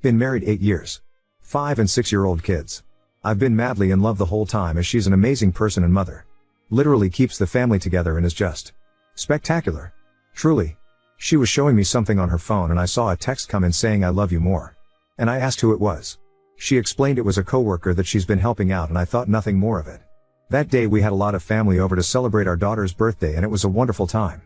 Been married 8 years. 5 and 6-year-old kids. I've been madly in love the whole time as she's an amazing person and mother. Literally keeps the family together and is just spectacular. Truly. She was showing me something on her phone and I saw a text come in saying I love you more. And I asked who it was. She explained it was a coworker that she's been helping out and I thought nothing more of it. That day we had a lot of family over to celebrate our daughter's birthday and it was a wonderful time.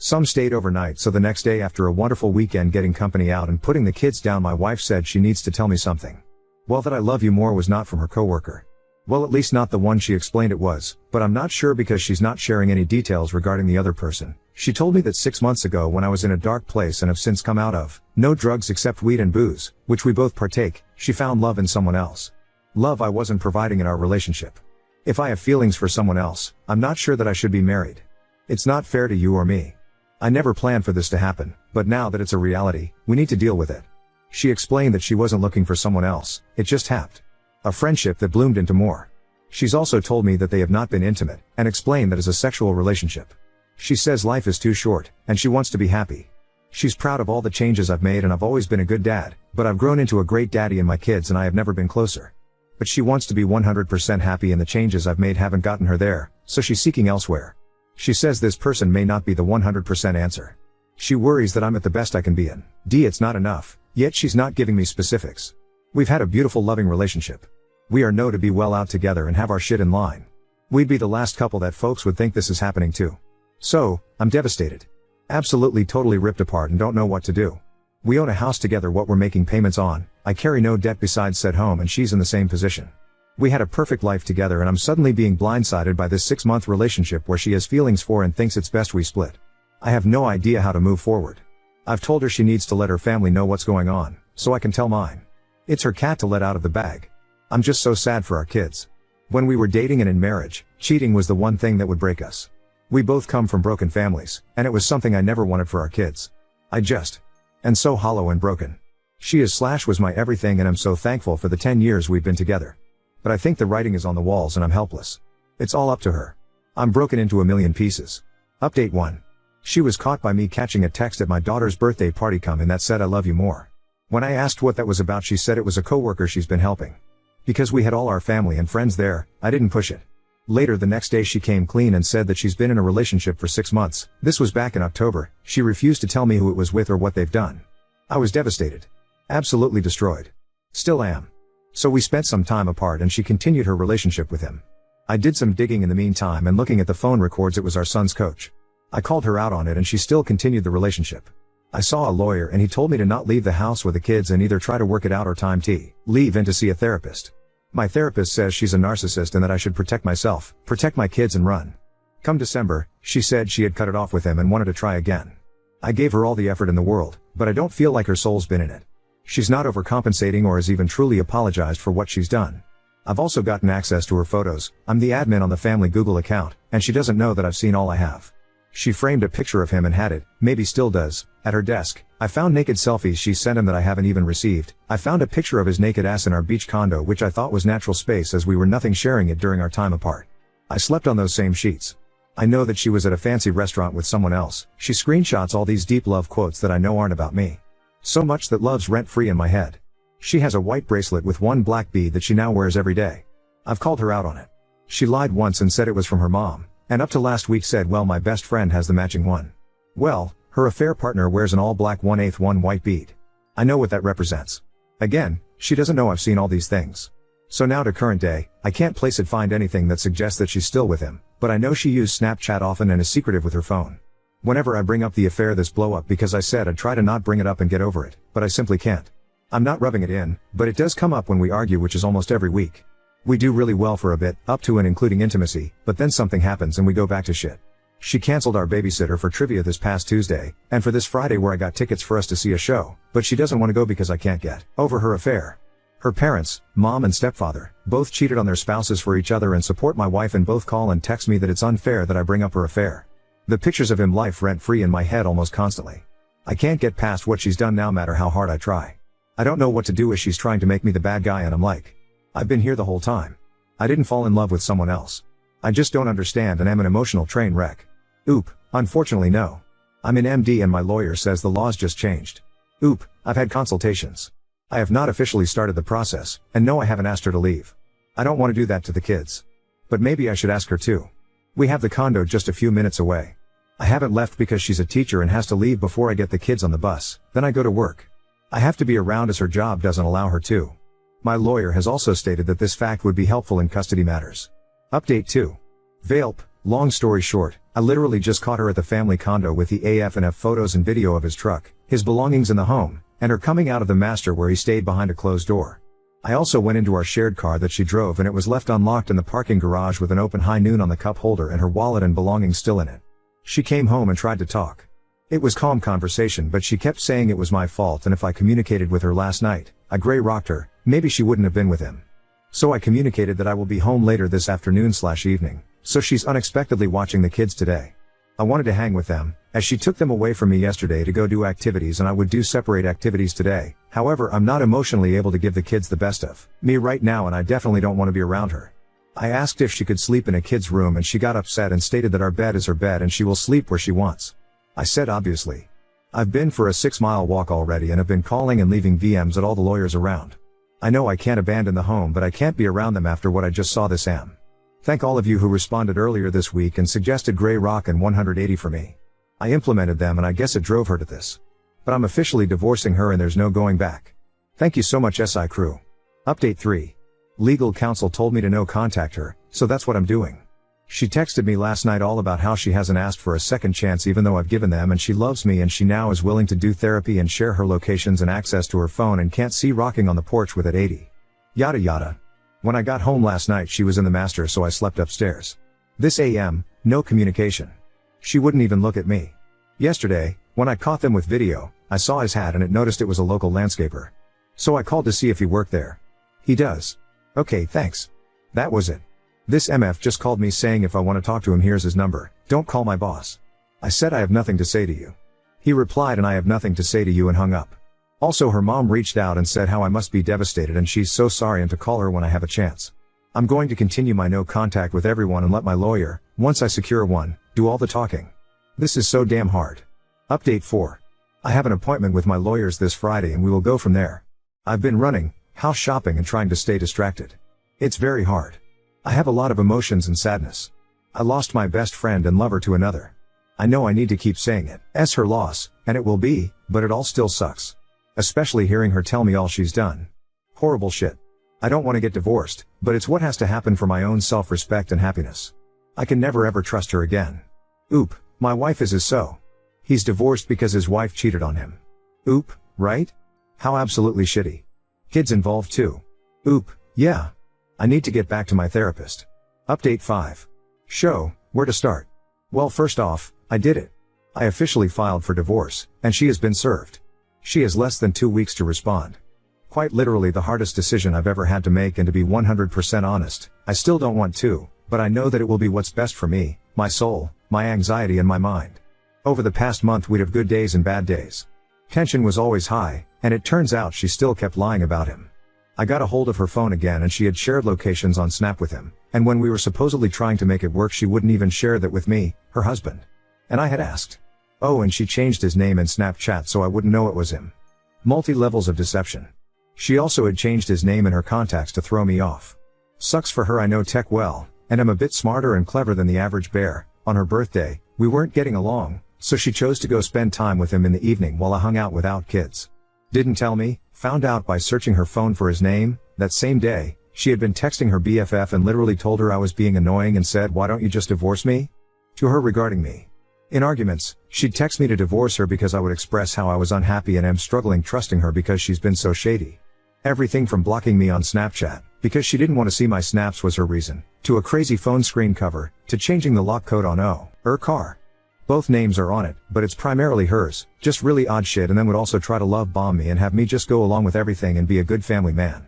Some stayed overnight, so the next day after a wonderful weekend getting company out and putting the kids down, my wife said she needs to tell me something. Well, that I love you more was not from her coworker. Well, at least not the one she explained it was, but I'm not sure because she's not sharing any details regarding the other person. She told me that 6 months ago when I was in a dark place and have since come out of, no drugs except weed and booze, which we both partake, she found love in someone else. Love I wasn't providing in our relationship. If I have feelings for someone else, I'm not sure that I should be married. It's not fair to you or me. I never planned for this to happen, but now that it's a reality, we need to deal with it. She explained that she wasn't looking for someone else, it just happened. A friendship that bloomed into more. She's also told me that they have not been intimate, and explained that as a sexual relationship. She says life is too short, and she wants to be happy. She's proud of all the changes I've made and I've always been a good dad, but I've grown into a great daddy in my kids and I have never been closer. But she wants to be 100% happy and the changes I've made haven't gotten her there, so she's seeking elsewhere. She says this person may not be the 100% answer. She worries that I'm at the best I can be in. It's not enough, yet she's not giving me specifics. We've had a beautiful loving relationship. We are known to be well out together and have our shit in line. We'd be the last couple that folks would think this is happening to. So, I'm devastated. Absolutely totally ripped apart and don't know what to do. We own a house together what we're making payments on, I carry no debt besides said home and she's in the same position. We had a perfect life together and I'm suddenly being blindsided by this 6-month relationship where she has feelings for and thinks it's best we split. I have no idea how to move forward. I've told her she needs to let her family know what's going on, so I can tell mine. It's her cat to let out of the bag. I'm just so sad for our kids. When we were dating and in marriage, cheating was the one thing that would break us. We both come from broken families, and it was something I never wanted for our kids. And so hollow and broken. She was my everything and I'm so thankful for the 10 years we've been together. But I think the writing is on the walls and I'm helpless. It's all up to her. I'm broken into a million pieces. Update 1. She was caught by me catching a text at my daughter's birthday party come in that said I love you more. When I asked what that was about she said it was a coworker she's been helping. Because we had all our family and friends there, I didn't push it. Later the next day she came clean and said that she's been in a relationship for 6 months, this was back in October, she refused to tell me who it was with or what they've done. I was devastated. Absolutely destroyed. Still am. So we spent some time apart and she continued her relationship with him. I did some digging in the meantime and looking at the phone records it was our son's coach. I called her out on it and she still continued the relationship. I saw a lawyer and he told me to not leave the house with the kids and either try to work it out or leave and to see a therapist. My therapist says she's a narcissist and that I should protect myself, protect my kids and run. Come December, she said she had cut it off with him and wanted to try again. I gave her all the effort in the world, but I don't feel like her soul's been in it. She's not overcompensating or has even truly apologized for what she's done. I've also gotten access to her photos, I'm the admin on the family Google account, and she doesn't know that I've seen all I have. She framed a picture of him and had it, maybe still does, at her desk. I found naked selfies she sent him that I haven't even received. I found a picture of his naked ass in our beach condo which I thought was natural space as we were nothing sharing it during our time apart. I slept on those same sheets. I know that she was at a fancy restaurant with someone else. She screenshots all these deep love quotes that I know aren't about me. So much that love's rent-free in my head. She has a white bracelet with one black bead that she now wears every day. I've called her out on it. She lied once and said it was from her mom, and up to last week said well my best friend has the matching one. Well, her affair partner wears an all-black 1/8 white bead. I know what that represents. Again, she doesn't know I've seen all these things. So now to current day, I can't find anything that suggests that she's still with him, but I know she used Snapchat often and is secretive with her phone. Whenever I bring up the affair this blow up because I said I'd try to not bring it up and get over it, but I simply can't. I'm not rubbing it in, but it does come up when we argue which is almost every week. We do really well for a bit, up to and including intimacy, but then something happens and we go back to shit. She canceled our babysitter for trivia this past Tuesday, and for this Friday where I got tickets for us to see a show, but she doesn't want to go because I can't get over her affair. Her parents, mom and stepfather, both cheated on their spouses for each other and support my wife and both call and text me that it's unfair that I bring up her affair. The pictures of him life rent-free in my head almost constantly. I can't get past what she's done no matter how hard I try. I don't know what to do as she's trying to make me the bad guy and I'm like, I've been here the whole time. I didn't fall in love with someone else. I just don't understand and am an emotional train wreck. Unfortunately no. I'm in MD and my lawyer says the laws just changed. I've had consultations. I have not officially started the process, and no, I haven't asked her to leave. I don't want to do that to the kids. But maybe I should ask her too. We have the condo just a few minutes away. I haven't left because she's a teacher and has to leave before I get the kids on the bus, then I go to work. I have to be around as her job doesn't allow her to. My lawyer has also stated that this fact would be helpful in custody matters. Update 2. Vailp, long story short, I literally just caught her at the family condo with the AF&F photos and video of his truck, his belongings in the home, and her coming out of the master where he stayed behind a closed door. I also went into our shared car that she drove and it was left unlocked in the parking garage with an open high noon on the cup holder and her wallet and belongings still in it. She came home and tried to talk. It was calm conversation but she kept saying it was my fault and if I communicated with her last night, I grey rocked her, maybe she wouldn't have been with him. So I communicated that I will be home later this afternoon/evening, so she's unexpectedly watching the kids today. I wanted to hang with them, as she took them away from me yesterday to go do activities and I would do separate activities today. However, I'm not emotionally able to give the kids the best of me right now and I definitely don't want to be around her. I asked if she could sleep in a kid's room and she got upset and stated that our bed is her bed and she will sleep where she wants. I said obviously. I've been for a 6-mile walk already and have been calling and leaving VMs at all the lawyers around. I know I can't abandon the home but I can't be around them after what I just saw this am. Thank all of you who responded earlier this week and suggested Grey Rock and 180 for me. I implemented them and I guess it drove her to this. But I'm officially divorcing her and there's no going back. Thank you so much SI crew. Update 3. Legal counsel told me to no contact her, so that's what I'm doing. She texted me last night all about how she hasn't asked for a second chance even though I've given them and she loves me and she now is willing to do therapy and share her locations and access to her phone and can't see rocking on the porch with at 80. Yada yada. When I got home last night she was in the master so I slept upstairs. This AM, no communication. She wouldn't even look at me. Yesterday, when I caught them with video, I saw his hat and it noticed it was a local landscaper. So I called to see if he worked there. He does. Okay, thanks. That was it. This MF just called me saying if I want to talk to him here's his number, don't call my boss. I said I have nothing to say to you. He replied and I have nothing to say to you and hung up. Also her mom reached out and said how I must be devastated and she's so sorry and to call her when I have a chance. I'm going to continue my no contact with everyone and let my lawyer, once I secure one, do all the talking. This is so damn hard. Update 4. I have an appointment with my lawyers this Friday and we will go from there. I've been running, house shopping and trying to stay distracted. It's very hard. I have a lot of emotions and sadness. I lost my best friend and lover to another. I know I need to keep saying it. It's her loss, and it will be, but it all still sucks. Especially hearing her tell me all she's done. Horrible shit. I don't want to get divorced, but it's what has to happen for my own self-respect and happiness. I can never ever trust her again. Oop, my wife is so. He's divorced because his wife cheated on him. Oop, right? How absolutely shitty. Kids involved too. Oop, yeah. I need to get back to my therapist. Update 5. Show, where to start? Well, first off, I did it. I officially filed for divorce, and she has been served. She has less than 2 weeks to respond. Quite literally the hardest decision I've ever had to make, and to be 100% honest, I still don't want to, but I know that it will be what's best for me, my soul, my anxiety and my mind. Over the past month we'd have good days and bad days. Tension was always high, and it turns out she still kept lying about him. I got a hold of her phone again and she had shared locations on Snap with him, and when we were supposedly trying to make it work she wouldn't even share that with me, her husband. And I had asked. Oh, and she changed his name in Snapchat so I wouldn't know it was him. Multi-levels of deception. She also had changed his name in her contacts to throw me off. Sucks for her, I know tech well, and am a bit smarter and clever than the average bear. On her birthday, we weren't getting along, so she chose to go spend time with him in the evening while I hung out without kids. Didn't tell me, found out by searching her phone for his name. That same day, she had been texting her BFF and literally told her I was being annoying and said, "Why don't you just divorce me?" To her regarding me. In arguments, she'd text me to divorce her because I would express how I was unhappy and am struggling trusting her because she's been so shady. Everything from blocking me on Snapchat, because she didn't want to see my snaps was her reason, to a crazy phone screen cover, to changing the lock code on her car. Both names are on it, but it's primarily hers, just really odd shit, and then would also try to love bomb me and have me just go along with everything and be a good family man.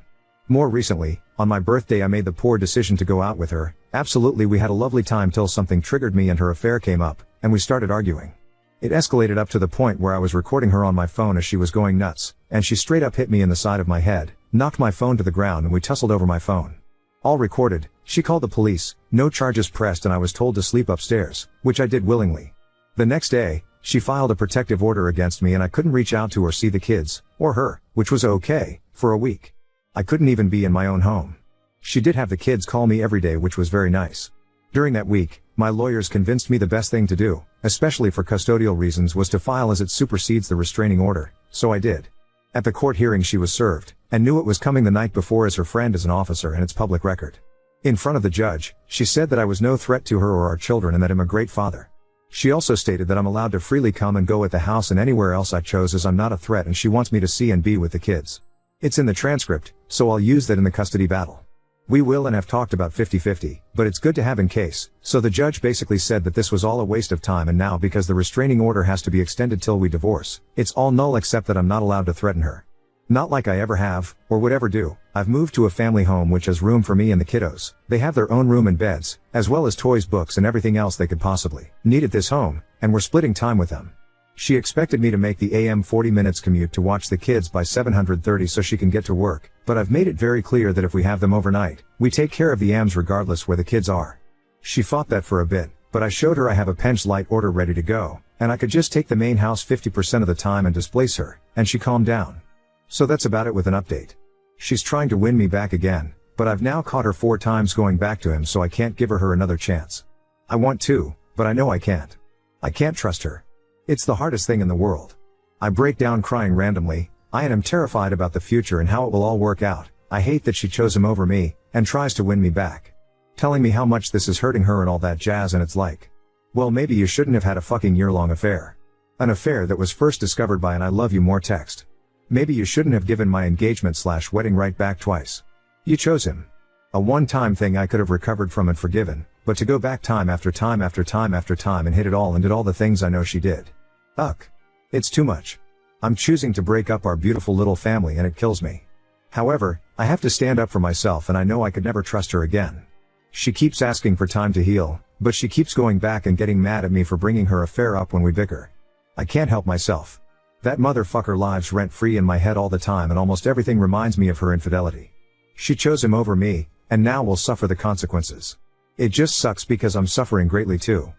More recently, on my birthday I made the poor decision to go out with her. Absolutely, we had a lovely time till something triggered me and her affair came up, and we started arguing. It escalated up to the point where I was recording her on my phone as she was going nuts, and she straight up hit me in the side of my head, knocked my phone to the ground and we tussled over my phone. All recorded. She called the police, no charges pressed, and I was told to sleep upstairs, which I did willingly. The next day, She filed a protective order against me and I couldn't reach out to or see the kids, or her, which was okay, for a week. I couldn't even be in my own home. She did have the kids call me every day, which was very nice. During that week, my lawyers convinced me the best thing to do, especially for custodial reasons, was to file as it supersedes the restraining order, so I did. At the court hearing she was served, and knew it was coming the night before as her friend is an officer and it's public record. In front of the judge, she said that I was no threat to her or our children and that I'm a great father. She also stated that I'm allowed to freely come and go at the house and anywhere else I chose as I'm not a threat and she wants me to see and be with the kids. It's in the transcript, so I'll use that in the custody battle. We will and have talked about 50-50, but it's good to have in case, so the judge basically said that this was all a waste of time and now because the restraining order has to be extended till we divorce, it's all null except that I'm not allowed to threaten her. Not like I ever have, or would ever do. I've moved to a family home which has room for me and the kiddos. They have their own room and beds, as well as toys, books and everything else they could possibly need at this home, and we're splitting time with them. She expected me to make the AM 40 minutes commute to watch the kids by 7:30 so she can get to work, but I've made it very clear that if we have them overnight, we take care of the AMs regardless where the kids are. She fought that for a bit, but I showed her I have a Pench Light order ready to go, and I could just take the main house 50% of the time and displace her, and she calmed down. So that's about it with an update. She's trying to win me back again, but I've now caught her 4 times going back to him, so I can't give her another chance. I want to, but I know I can't. I can't trust her. It's the hardest thing in the world. I break down crying randomly. I am terrified about the future and how it will all work out. I hate that she chose him over me, and tries to win me back. Telling me how much this is hurting her and all that jazz, and it's like, well, maybe you shouldn't have had a fucking year-long affair. An affair that was first discovered by an "I love you more" text. Maybe you shouldn't have given my engagement/wedding right back twice. You chose him. A one-time thing I could have recovered from and forgiven, but to go back time after time after time after time and hit it all and did all the things I know she did. Ugh. It's too much. I'm choosing to break up our beautiful little family and it kills me. However, I have to stand up for myself and I know I could never trust her again. She keeps asking for time to heal, but she keeps going back and getting mad at me for bringing her affair up when we bicker. I can't help myself. That motherfucker lives rent-free in my head all the time and almost everything reminds me of her infidelity. She chose him over me, and now will suffer the consequences. It just sucks because I'm suffering greatly too.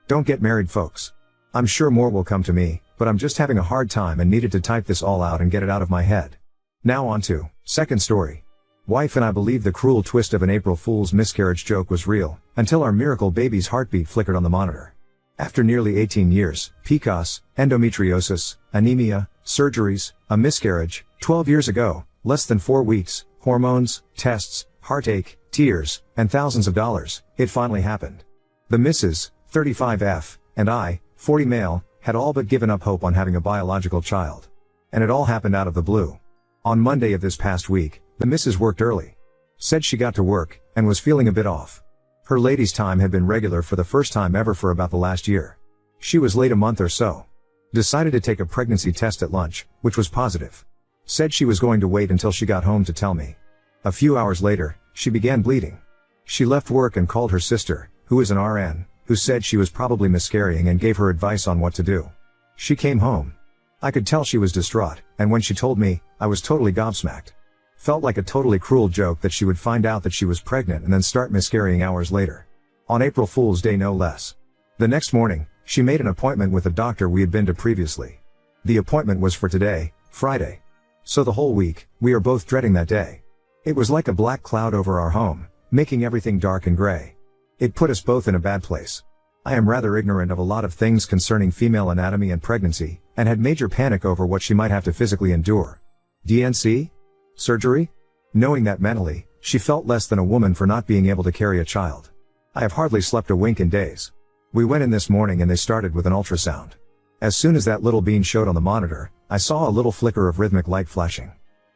Don't get married, folks. I'm sure more will come to me, but I'm just having a hard time and needed to type this all out and get it out of my head. Now on to second story. Wife and I believe the cruel twist of an April Fool's miscarriage joke was real, until our miracle baby's heartbeat flickered on the monitor. After nearly 18 years, PCOS, endometriosis, anemia, surgeries, a miscarriage, 12 years ago, less than 4 weeks, hormones, tests, heartache, tears, and thousands of dollars, it finally happened. The Mrs., 35F, and I, 40 male, had all but given up hope on having a biological child. And it all happened out of the blue. On Monday of this past week, the Mrs. worked early. Said she got to work, and was feeling a bit off. Her ladies' time had been regular for the first time ever for about the last year. She was late a month or so. Decided to take a pregnancy test at lunch, which was positive. Said she was going to wait until she got home to tell me. A few hours later, she began bleeding. She left work and called her sister, who is an RN, who said she was probably miscarrying and gave her advice on what to do. She came home. I could tell she was distraught, and when she told me, I was totally gobsmacked. Felt like a totally cruel joke that she would find out that she was pregnant and then start miscarrying hours later. On April Fool's Day, no less. The next morning, she made an appointment with a doctor we had been to previously. The appointment was for today, Friday. So the whole week, we are both dreading that day. It was like a black cloud over our home, making everything dark and gray. It put us both in a bad place. I am rather ignorant of a lot of things concerning female anatomy and pregnancy, and had major panic over what she might have to physically endure. DNC? Surgery? Knowing that mentally, she felt less than a woman for not being able to carry a child. I have hardly slept a wink in days. We went in this morning and they started with an ultrasound. As soon as that little bean showed on the monitor, I saw a little flicker of rhythmic light flashing.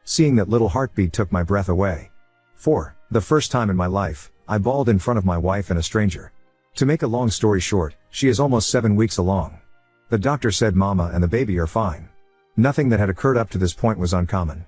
Seeing that little heartbeat took my breath away. For the first time in my life, I bawled in front of my wife and a stranger. To make a long story short, she is almost 7 weeks along. The doctor said mama and the baby are fine. Nothing that had occurred up to this point was uncommon.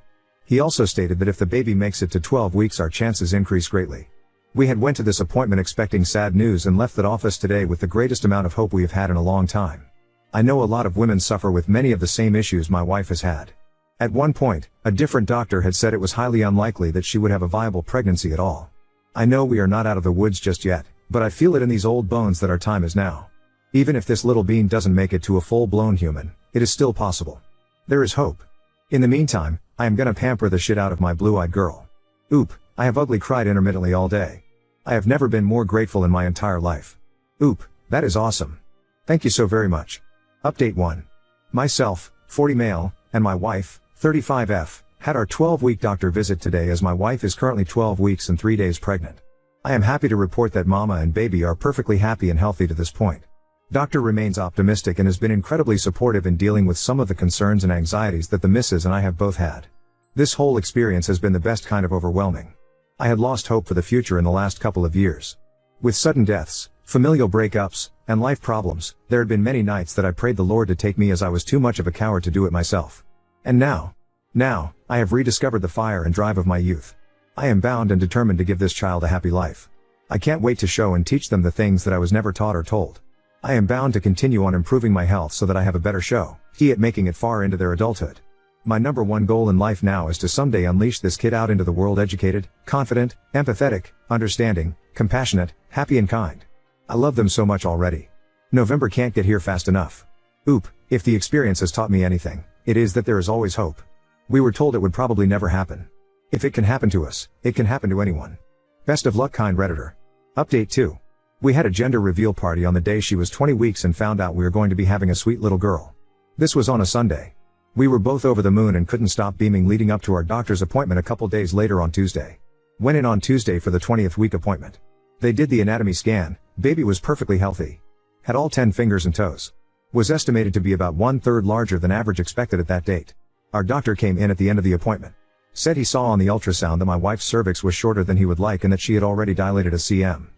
He also stated that if the baby makes it to 12 weeks our chances increase greatly. We had went to this appointment expecting sad news and left that office today with the greatest amount of hope we have had in a long time. I know a lot of women suffer with many of the same issues my wife has had. At one point, a different doctor had said it was highly unlikely that she would have a viable pregnancy at all. I know we are not out of the woods just yet, but I feel it in these old bones that our time is now. Even if this little bean doesn't make it to a full-blown human, it is still possible. There is hope. In the meantime, I am gonna pamper the shit out of my blue-eyed girl. Oop, I have ugly cried intermittently all day. I have never been more grateful in my entire life. Oop, that is awesome. Thank you so very much. Update 1. Myself, 40 male, and my wife, 35F, had our 12-week doctor visit today as my wife is currently 12 weeks and 3 days pregnant. I am happy to report that mama and baby are perfectly happy and healthy to this point. Doctor remains optimistic and has been incredibly supportive in dealing with some of the concerns and anxieties that the missus and I have both had. This whole experience has been the best kind of overwhelming. I had lost hope for the future in the last couple of years. With sudden deaths, familial breakups, and life problems, there had been many nights that I prayed the Lord to take me as I was too much of a coward to do it myself. And now, I have rediscovered the fire and drive of my youth. I am bound and determined to give this child a happy life. I can't wait to show and teach them the things that I was never taught or told. I am bound to continue on improving my health so that I have a better show, at making it far into their adulthood. My number one goal in life now is to someday unleash this kid out into the world educated, confident, empathetic, understanding, compassionate, happy and kind. I love them so much already. November can't get here fast enough. Oop, if the experience has taught me anything, it is that there is always hope. We were told it would probably never happen. If it can happen to us, it can happen to anyone. Best of luck, kind Redditor. Update 2. We had a gender reveal party on the day she was 20 weeks and found out we were going to be having a sweet little girl. This was on a Sunday. We were both over the moon and couldn't stop beaming leading up to our doctor's appointment a couple days later on Tuesday. Went in on Tuesday for the 20th week appointment. They did the anatomy scan, baby was perfectly healthy. Had all 10 fingers and toes. Was estimated to be about 1/3 larger than average expected at that date. Our doctor came in at the end of the appointment. Said he saw on the ultrasound that my wife's cervix was shorter than he would like and that she had already dilated a cm.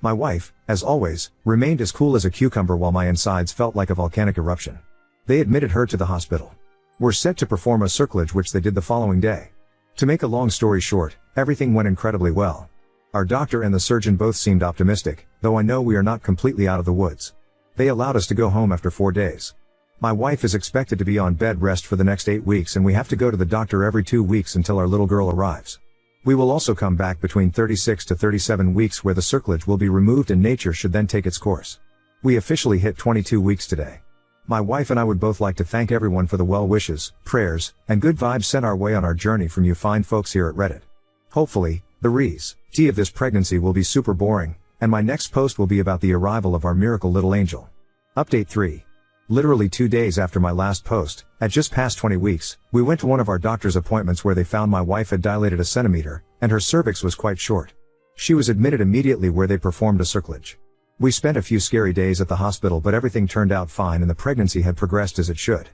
My wife, as always, remained as cool as a cucumber while my insides felt like a volcanic eruption. They admitted her to the hospital. Were set to perform a cerclage which they did the following day. To make a long story short, everything went incredibly well. Our doctor and the surgeon both seemed optimistic, though I know we are not completely out of the woods. They allowed us to go home after 4 days. My wife is expected to be on bed rest for the next 8 weeks and we have to go to the doctor every 2 weeks until our little girl arrives. We will also come back between 36 to 37 weeks where the cerclage will be removed and nature should then take its course. We officially hit 22 weeks today. My wife and I would both like to thank everyone for the well wishes, prayers, and good vibes sent our way on our journey from you fine folks here at Reddit. Hopefully, the reality of this pregnancy will be super boring, and my next post will be about the arrival of our miracle little angel. Update 3. Literally 2 days after my last post, at just past 20 weeks, we went to one of our doctor's appointments where they found my wife had dilated 1 centimeter, and her cervix was quite short. She was admitted immediately where they performed a cerclage. We spent a few scary days at the hospital but everything turned out fine and the pregnancy had progressed as it should.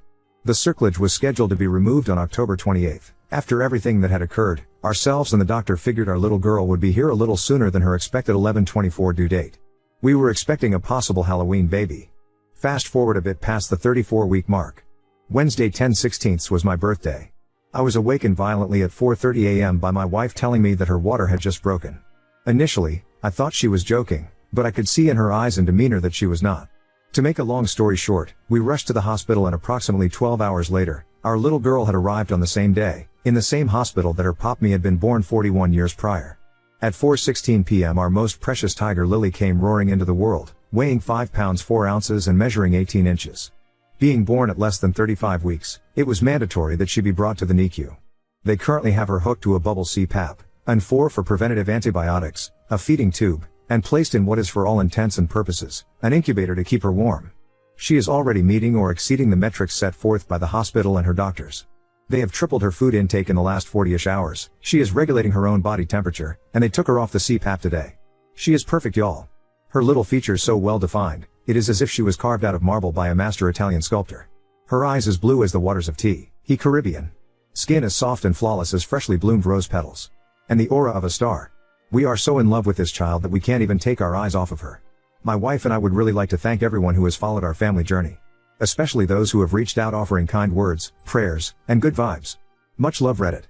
The cerclage was scheduled to be removed on October 28th. After everything that had occurred, ourselves and the doctor figured our little girl would be here a little sooner than her expected 11/24 due date. We were expecting a possible Halloween baby. Fast forward a bit past the 34-week mark. Wednesday 10/16 was my birthday. I was awakened violently at 4:30 a.m. by my wife telling me that her water had just broken. Initially, I thought she was joking, but I could see in her eyes and demeanor that she was not. To make a long story short, we rushed to the hospital and approximately 12 hours later, our little girl had arrived on the same day, in the same hospital that her pop-me had been born 41 years prior. At 4:16 p.m. our most precious tiger Lily came roaring into the world, weighing 5 pounds 4 ounces and measuring 18 inches. Being born at less than 35 weeks, it was mandatory that she be brought to the NICU. They currently have her hooked to a bubble CPAP, and 4 for preventative antibiotics, a feeding tube, and placed in what is for all intents and purposes, an incubator to keep her warm. She is already meeting or exceeding the metrics set forth by the hospital and her doctors. They have tripled her food intake in the last 40-ish hours, she is regulating her own body temperature, and they took her off the CPAP today. She is perfect, y'all. Her little features so well defined, it is as if she was carved out of marble by a master Italian sculptor. Her eyes as blue as the waters of Caribbean. Skin as soft and flawless as freshly bloomed rose petals. And the aura of a star. We are so in love with this child that we can't even take our eyes off of her. My wife and I would really like to thank everyone who has followed our family journey. Especially those who have reached out offering kind words, prayers, and good vibes. Much love, Reddit.